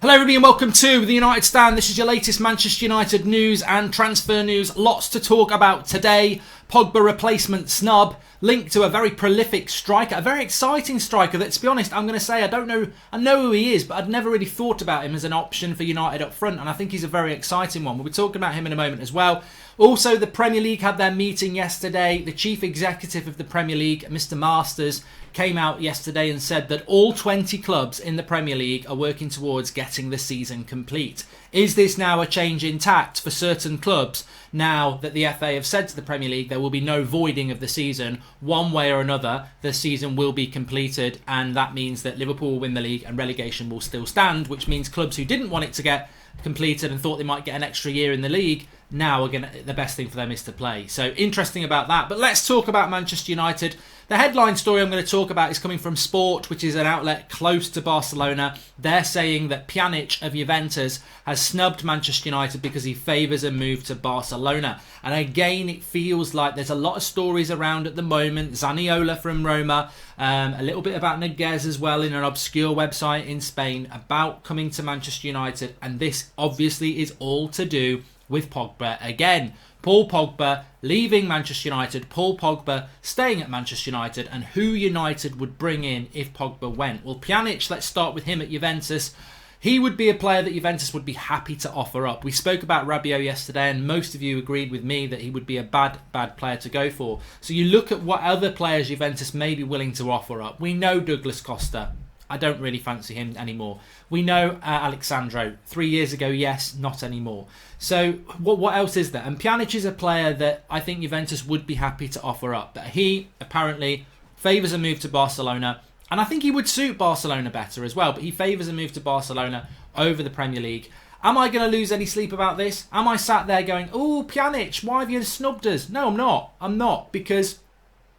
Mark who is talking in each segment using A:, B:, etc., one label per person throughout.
A: Hello everybody and welcome to the United Stand. This is your latest Manchester United news and transfer news. Lots to talk about today. Pogba replacement Snub, linked to a very prolific striker, a very exciting striker that, to be honest, I'm going to say I know who he is, but I'd never really thought about him as an option for United up front, and I think he's a very exciting one. We'll be talking about him in a moment as well. Also, the Premier League had their meeting yesterday. The chief executive of the Premier League, Mr. Masters, came out yesterday and said that all 20 clubs in the Premier League are working towards getting the season complete. Is this now a change in tact for certain clubs now that the FA have said to the Premier League there will be no voiding of the season? One way or another, the season will be completed, and that means that Liverpool will win the league and relegation will still stand, which means clubs who didn't want it to get completed and thought they might get an extra year in the league, now again the best thing for them is to play. So interesting about that. But let's talk about Manchester United. The headline story I'm going to talk about is coming from Sport, which is an outlet close to Barcelona. They're saying that Pjanic of Juventus has snubbed Manchester United because he favours a move to Barcelona. And again, it feels like there's a lot of stories around at the moment. Zaniola from Roma, a little bit about Niguez as well in an obscure website in Spain about coming to Manchester United. And this obviously is all to do with Pogba again. Paul Pogba leaving Manchester United, Paul Pogba staying at Manchester United, and who United would bring in if Pogba went. Well, Pjanic, let's start with him at Juventus. He would be a player that Juventus would be happy to offer up. We spoke about Rabiot yesterday, and most of you agreed with me that he would be a bad player to go for. So you look at what other players Juventus may be willing to offer up. We know Douglas Costa. I don't really fancy him anymore. We know Alexandro. 3 years ago, yes, not anymore. So what else is there? And Pjanic is a player that I think Juventus would be happy to offer up. But he apparently favours a move to Barcelona. And I think he would suit Barcelona better as well. But he favours a move to Barcelona over the Premier League. Am I going to lose any sleep about this? Am I sat there going, oh, Pjanic, why have you snubbed us? No, I'm not. I'm not, because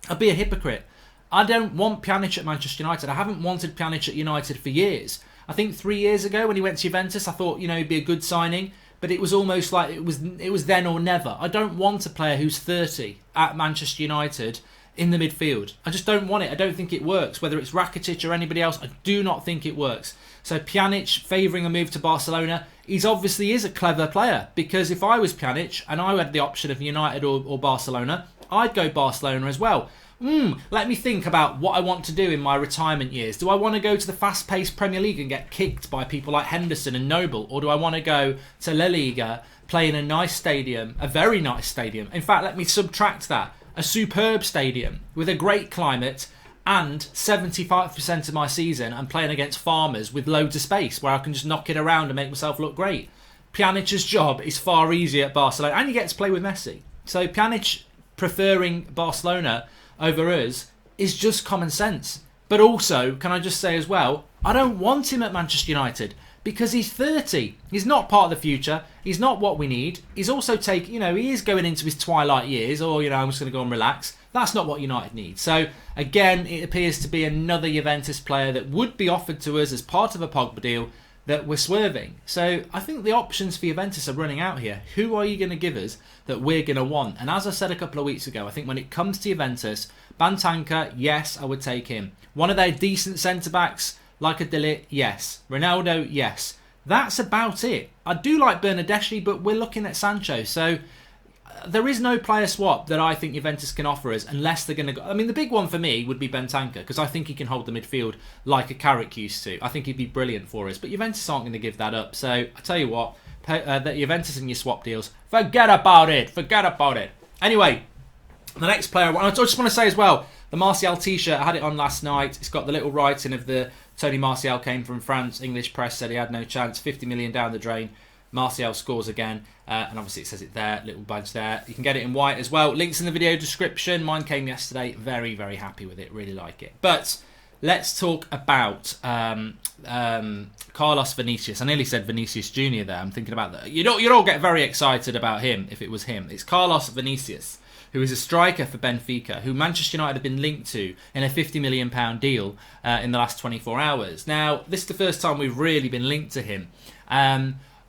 A: I'd be a hypocrite. I don't want Pjanic at Manchester United. I haven't wanted Pjanic at United for years. I think 3 years ago when he went to Juventus, I thought, he'd be a good signing. But it was almost like it was then or never. I don't want a player who's 30 at Manchester United in the midfield. I just don't want it. I don't think it works. Whether it's Rakitic or anybody else, I do not think it works. So Pjanic favouring a move to Barcelona, he obviously is a clever player. Because if I was Pjanic and I had the option of United or Barcelona, I'd go Barcelona as well. Let me think about what I want to do in my retirement years. Do I want to go to the fast-paced Premier League and get kicked by people like Henderson and Noble? Or do I want to go to La Liga, play in a nice stadium, a very nice stadium? In fact, let me subtract that. A superb stadium with a great climate, and 75% of my season I'm playing against farmers with loads of space where I can just knock it around and make myself look great. Pjanic's job is far easier at Barcelona, and you get to play with Messi. So Pjanic preferring Barcelona over us is just common sense. But also, can I just say as well, I don't want him at Manchester United because he's 30. He's not part of the future. He's not what we need. He's also he is going into his twilight years, or I'm just going to go and relax. That's not what United needs. So again, it appears to be another Juventus player that would be offered to us as part of a Pogba deal that we're swerving. So I think the options for Juventus are running out here. Who are you going to give us that we're going to want? And as I said a couple of weeks ago, I think when it comes to Juventus, Bantanka, yes, I would take him. One of their decent centre-backs, like a De Ligt, yes. Ronaldo, yes. That's about it. I do like Bernardeschi, but we're looking at Sancho. So there is no player swap that I think Juventus can offer us unless they're going to go. I mean, the big one for me would be Bantanka, because I think he can hold the midfield like a Carrick used to. I think he'd be brilliant for us. But Juventus aren't going to give that up. So I tell you what, that Juventus and your swap deals, forget about it. Forget about it. Anyway, the next player, I just want to say as well, the Martial t-shirt, I had it on last night. It's got the little writing of the Tony Martial came from France. English press said he had no chance. 50 million down the drain. Martial scores again, and obviously it says it there, little badge there. You can get it in white as well. Links in the video description. Mine came yesterday. Very, very happy with it. Really like it. But let's talk about Carlos Vinicius. I nearly said Vinicius Jr. there. I'm thinking about that. You'd all get very excited about him if it was him. It's Carlos Vinicius, who is a striker for Benfica, who Manchester United have been linked to in a £50 million deal in the last 24 hours. Now, this is the first time we've really been linked to him.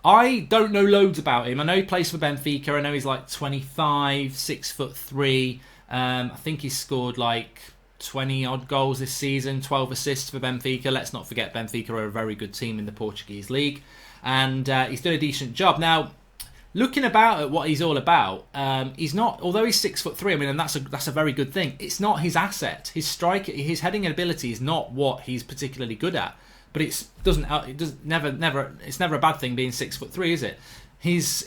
A: I don't know loads about him. I know he plays for Benfica. I know he's like 25, 6'3". I think he's scored like 20 odd goals this season, 12 assists for Benfica. Let's not forget Benfica are a very good team in the Portuguese league, and he's done a decent job. Now, looking about at what he's all about, he's not. Although he's 6'3", I mean, and that's a very good thing. It's not his asset. His strike, his heading ability is not what he's particularly good at. But it's never a bad thing being 6'3", is it? He's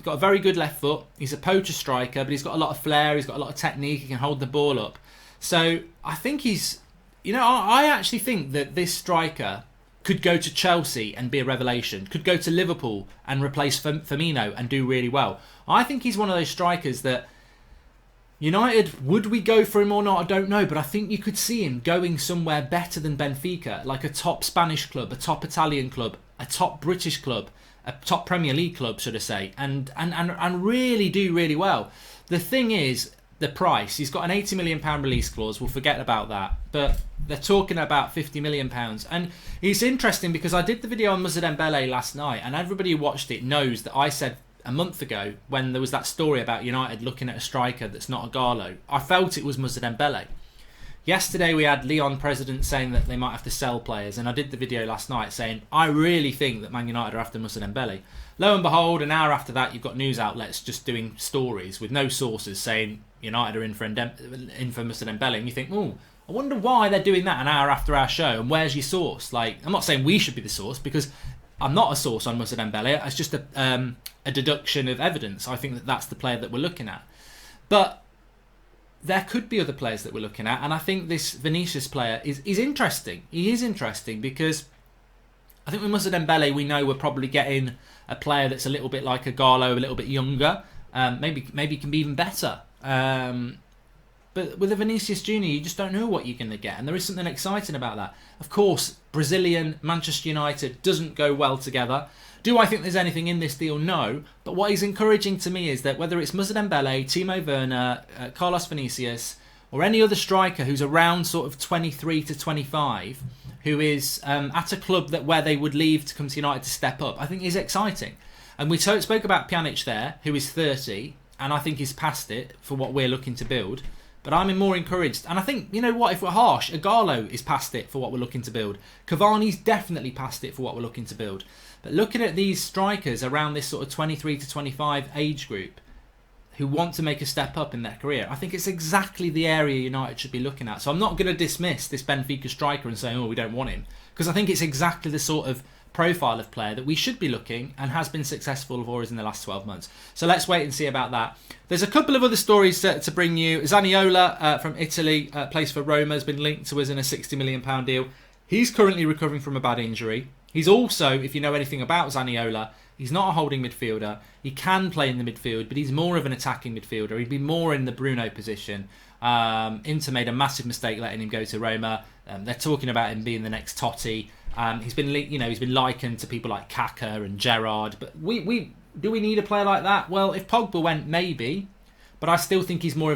A: got a very good left foot. He's a poacher striker, but he's got a lot of flair. He's got a lot of technique. He can hold the ball up. So I think he's, I actually think that this striker could go to Chelsea and be a revelation. Could go to Liverpool and replace Firmino and do really well. I think he's one of those strikers that United, would we go for him or not? I don't know, but I think you could see him going somewhere better than Benfica, like a top Spanish club, a top Italian club, a top British club, a top Premier League club, should I say, and really do really well. The thing is, the price. He's got an £80 million release clause. We'll forget about that. But they're talking about £50 million. And it's interesting because I did the video on Moussa Dembele last night, and everybody who watched it knows that I said a month ago, when there was that story about United looking at a striker that's not a Garlo, I felt it was Moussa Dembele. Yesterday we had Lyon president saying that they might have to sell players, and I did the video last night saying I really think that Man United are after Moussa Dembele. Lo and behold, an hour after that, you've got news outlets just doing stories with no sources saying United are in for Moussa Dembele, and you think, oh, I wonder why they're doing that an hour after our show, and where's your source? Like, I'm not saying we should be the source, because I'm not a source on Moussa Dembele. It's just a deduction of evidence. I think that that's the player that we're looking at. But there could be other players that we're looking at, and I think this Vinicius player is interesting. He is interesting because I think with Moussa Dembele, we know we're probably getting a player that's a little bit like a Garlo, a little bit younger. Maybe can be even better. But with a Vinicius Junior, you just don't know what you're going to get, and there is something exciting about that. Of course, Brazilian Manchester United doesn't go well together. Do I think there's anything in this deal? No. But what is encouraging to me is that whether it's Moussa Dembele, Timo Werner, Carlos Vinicius, or any other striker who's around sort of 23 to 25, who is at a club where they would leave to come to United to step up, I think is exciting. And we spoke about Pjanic there, who is 30, and I think he's past it for what we're looking to build. But I'm more encouraged. And I think, you know what, if we're harsh, Ighalo is past it for what we're looking to build. Cavani's definitely past it for what we're looking to build. But looking at these strikers around this sort of 23 to 25 age group who want to make a step up in their career, I think it's exactly the area United should be looking at. So I'm not going to dismiss this Benfica striker and say, oh, we don't want him. Because I think it's exactly the sort of profile of player that we should be looking and has been successful for us in the last 12 months. So let's wait and see about that. There's a couple of other stories to bring you. Zaniolo from Italy, plays for Roma, has been linked to us in a £60 million deal. He's currently recovering from a bad injury. He's also, if you know anything about Zaniolo, he's not a holding midfielder. He can play in the midfield, but he's more of an attacking midfielder. He'd be more in the Bruno position. Inter made a massive mistake letting him go to Roma. They're talking about him being the next Totti. He's been likened to people like Kaka and Gerrard, but do we need a player like that? Well, if Pogba went, maybe, but I still think he's more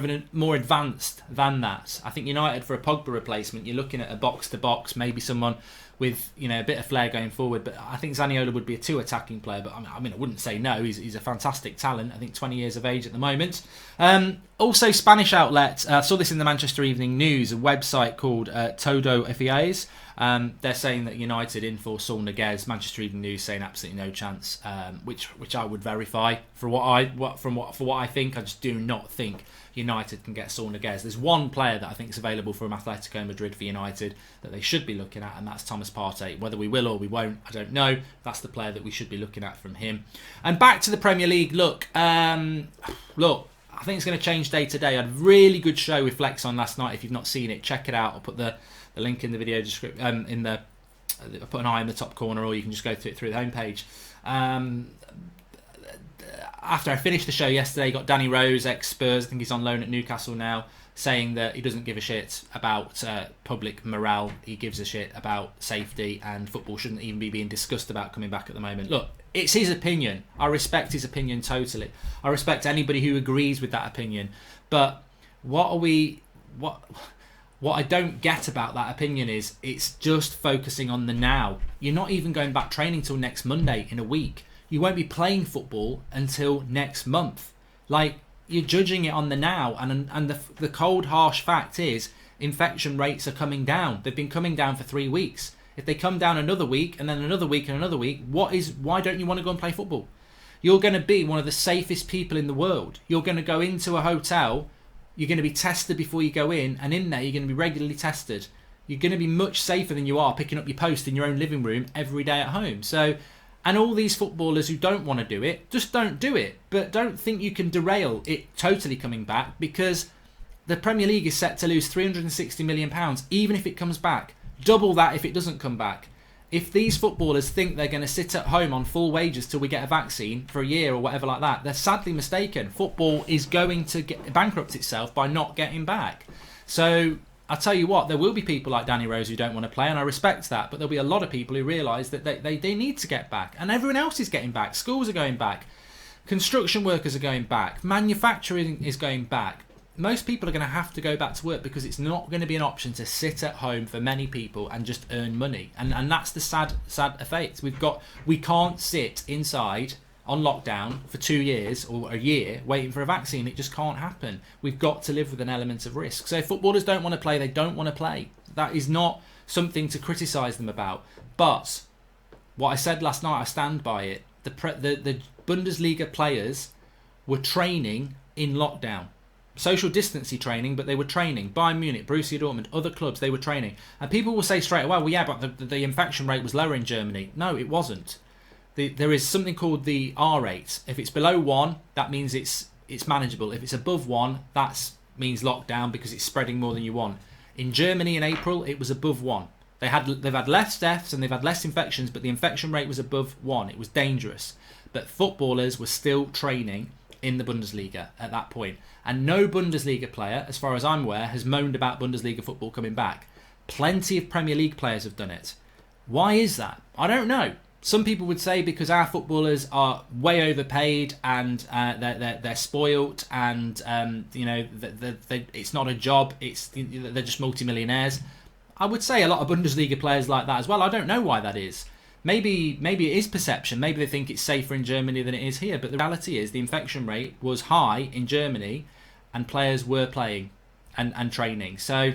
A: advanced than that. I think United, for a Pogba replacement, you're looking at a box to box, maybe someone with a bit of flair going forward. But I think Zaniolo would be a 2 attacking player. But I mean, I wouldn't say no. He's a fantastic talent. I think 20 years of age at the moment. Also, Spanish outlet. I saw this in the Manchester Evening News, a website called Todo Efies. They're saying that United in for Saul Niguez. Manchester Evening News saying absolutely no chance, which I would verify for what I think. I just do not think United can get Saul Niguez. There's one player that I think is available from Atletico Madrid for United that they should be looking at, and that's Thomas Partey. Whether we will or we won't, I don't know. That's the player that we should be looking at from him. And back to the Premier League. Look, I think it's going to change day to day. I had a really good show with Flex on last night. If you've not seen it, check it out. I'll put the link in the video description. I'll put an eye in the top corner, or you can just go through the homepage. After I finished the show yesterday, got Danny Rose, ex-Spurs, I think he's on loan at Newcastle now, saying that he doesn't give a shit about public morale. He gives a shit about safety, and football shouldn't even be being discussed about coming back at the moment. Look, it's his opinion. I respect his opinion totally. I respect anybody who agrees with that opinion. But what I don't get about that opinion is it's just focusing on the now. You're not even going back training till next Monday in a week. You won't be playing football until next month. Like, you're judging it on the now, and the cold, harsh fact is infection rates are coming down. They've been coming down for 3 weeks. If they come down another week, and then another week, and another week, why don't you want to go and play football? You're going to be one of the safest people in the world. You're going to go into a hotel, you're going to be tested before you go in, and in there you're going to be regularly tested. You're going to be much safer than you are picking up your post in your own living room every day at home. So, and all these footballers who don't want to do it, just don't do it. But don't think you can derail it totally coming back, because the Premier League is set to lose £360 million, even if it comes back. Double that if it doesn't come back. If these footballers think they're going to sit at home on full wages till we get a vaccine for a year or whatever like that, they're sadly mistaken. Football is going to bankrupt itself by not getting back. So I'll tell you what, there will be people like Danny Rose who don't want to play, and I respect that, but there'll be a lot of people who realise that they need to get back. And everyone else is getting back. Schools are going back. Construction workers are going back. Manufacturing is going back. Most people are going to have to go back to work, because it's not going to be an option to sit at home for many people and just earn money. And that's the sad effect. We can't sit inside on lockdown for 2 years or a year waiting for a vaccine. It just can't happen. We've got to live with an element of risk. So if footballers don't want to play, they don't want to play. That is not something to criticise them about. But what I said last night, I stand by it. The Bundesliga players were training in lockdown. Social distancing training, but they were training. Bayern Munich, Borussia Dortmund, other clubs, they were training. And people will say straight away, well, yeah, but the infection rate was lower in Germany. No, it wasn't. There is something called the R rate. If it's below 1, that means it's manageable. If it's above 1, that means lockdown, because it's spreading more than you want. In Germany in April, it was above 1. They've had less deaths and they've had less infections, but the infection rate was above 1. It was dangerous. But footballers were still training in the Bundesliga at that point. And no Bundesliga player, as far as I'm aware, has moaned about Bundesliga football coming back. Plenty of Premier League players have done it. Why is that? I don't know. Some people would say because our footballers are way overpaid and they're spoilt, and it's not a job. They're just multimillionaires. I would say a lot of Bundesliga players like that as well. I don't know why that is. Maybe it is perception. Maybe they think it's safer in Germany than it is here. But the reality is the infection rate was high in Germany, and players were playing and training. So,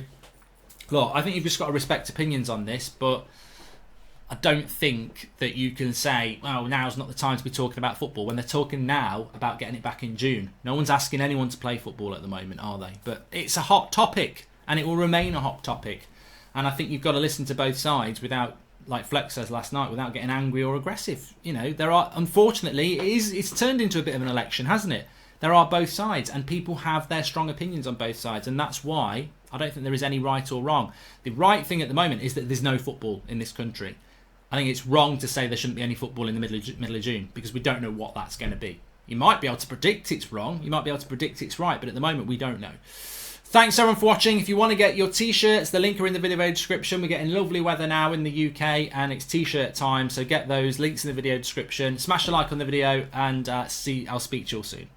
A: look, I think you've just got to respect opinions on this, but I don't think that you can say, well, now's not the time to be talking about football, when they're talking now about getting it back in June. No one's asking anyone to play football at the moment, are they? But it's a hot topic, and it will remain a hot topic. And I think you've got to listen to both sides without, like Flex says last night, without getting angry or aggressive. There are, unfortunately, it's turned into a bit of an election, hasn't it? There are both sides, and people have their strong opinions on both sides, and that's why I don't think there is any right or wrong. The right thing at the moment is that there's no football in this country. I think it's wrong to say there shouldn't be any football in the middle of June, because we don't know what that's going to be. You might be able to predict it's wrong, you might be able to predict it's right, but at the moment we don't know. Thanks everyone for watching. If you want to get your t-shirts, the link are in the video description. We're getting lovely weather now in the UK, and it's t-shirt time, so get those links in the video description. Smash a like on the video, and I'll speak to you all soon.